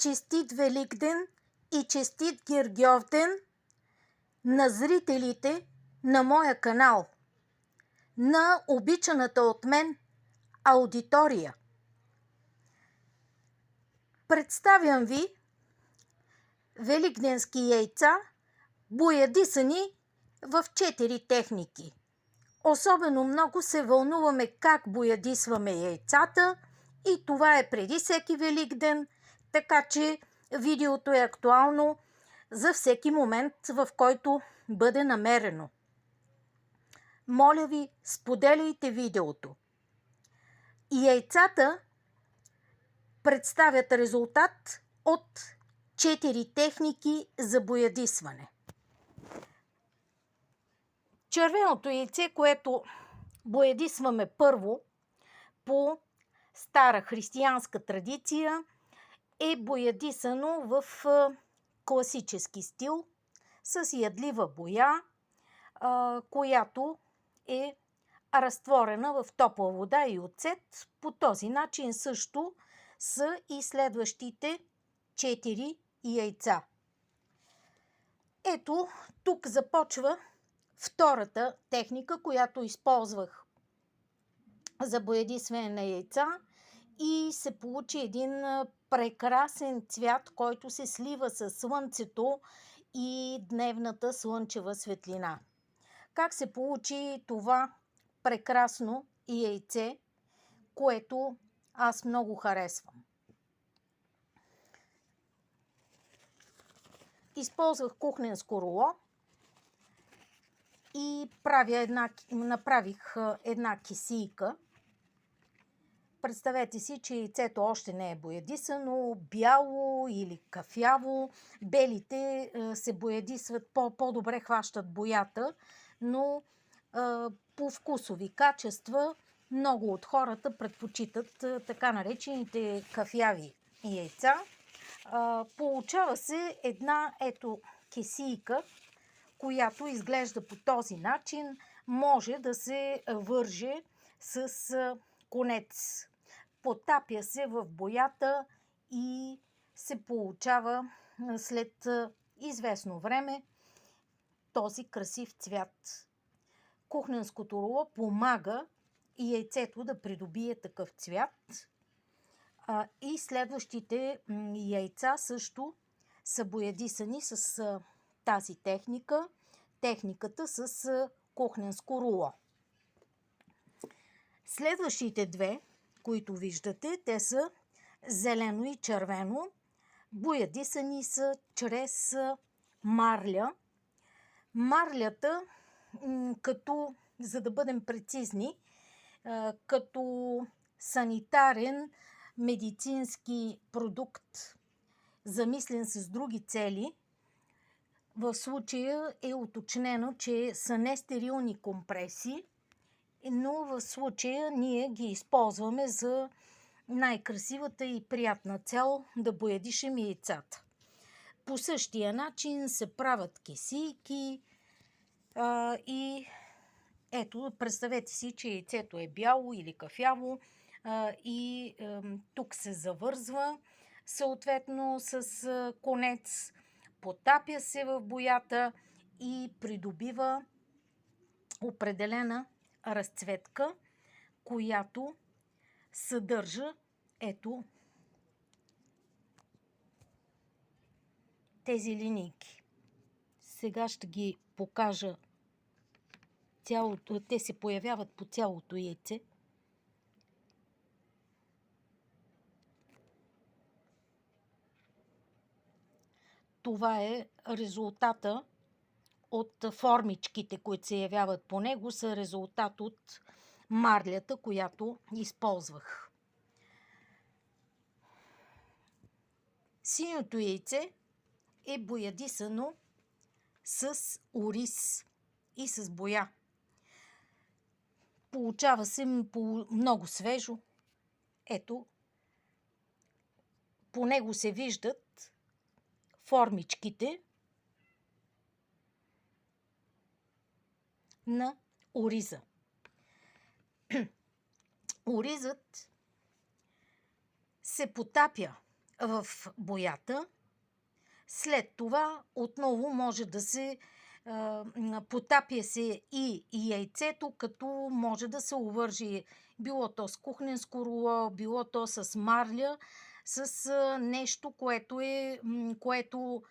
Честит Великден и честит Гергьовден на зрителите на моя канал, на обичаната от мен аудитория. Представям ви великденски яйца, боядисани в 4 техники. Особено много се вълнуваме как боядисваме яйцата и това е преди всеки Великден, така че видеото е актуално за всеки момент, в който бъде намерено. Моля ви, споделяйте видеото. Яйцата представят резултат от 4 техники за боядисване. Червеното яйце, което боядисваме първо по стара християнска традиция, е боядисано в класически стил с ядлива боя, която е разтворена в топла вода и оцет. По този начин също са и следващите 4 яйца. Ето, тук започва втората техника, която използвах за боядисване на яйца и се получи един прекрасен цвят, който се слива със слънцето и дневната слънчева светлина. Как се получи това прекрасно яйце, което аз много харесвам? Използвах кухненско руло и направих една кесийка. Представете си, че яйцето още не е боядисано, бяло или кафяво. Белите се боядисват, по-добре хващат боята, но по вкусови качества много от хората предпочитат така наречените кафяви яйца. Получава се една кесийка, която изглежда по този начин. Може да се върже с конец. Потапя се в боята и се получава след известно време този красив цвят. Кухненското руло помага и яйцето да придобие такъв цвят. И следващите яйца също са боядисани с тази техника, техниката с кухненско руло. Следващите две, които виждате, те са зелено и червено. Боядисани са чрез марля. Марлята, за да бъдем прецизни, като санитарен медицински продукт, замислен с други цели, в случая е уточнено, че са нестерилни компреси, но в случая ние ги използваме за най-красивата и приятна цел да боядишем яйцата. По същия начин се правят кесийки и ето, представете си, че яйцето е бяло или кафяво и тук се завързва съответно с конец, потапя се в боята и придобива определена разцветка, която съдържа ето тези линийки. Сега ще ги покажа цялото. Те се появяват по цялото яйце. Това е резултата от формичките, които се явяват по него, са резултат от марлята, която използвах. Синьото яйце е боядисано с ориз и с боя. Получава се много свежо. Ето, по него се виждат формичките на ориза. Оризът се потапя в боята. След това отново може да се потапя се и яйцето, като може да се увържи било то с кухненско руло, било то с марля, с нещо, което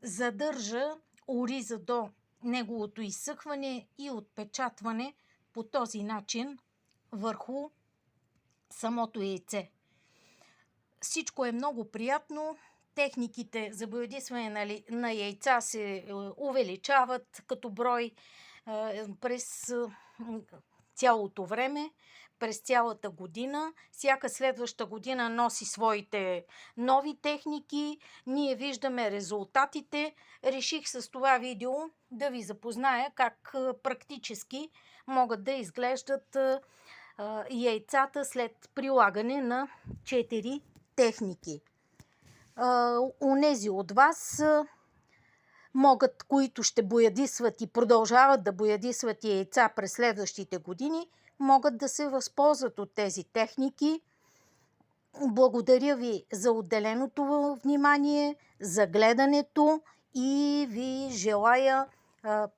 задържа ориза до неговото изсъхване и отпечатване по този начин върху самото яйце. Всичко е много приятно. Техниките за боядисване на яйца се увеличават като брой през цялото време, през цялата година. Всяка следваща година носи своите нови техники. Ние виждаме резултатите. Реших с това видео да ви запозная как практически могат да изглеждат яйцата след прилагане на 4 техники. Онези от вас които ще боядисват и продължават да боядисват яйца през следващите години, могат да се възползват от тези техники. Благодаря ви за отделеното внимание, за гледането и ви желая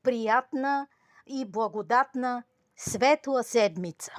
приятна и благодатна светла седмица.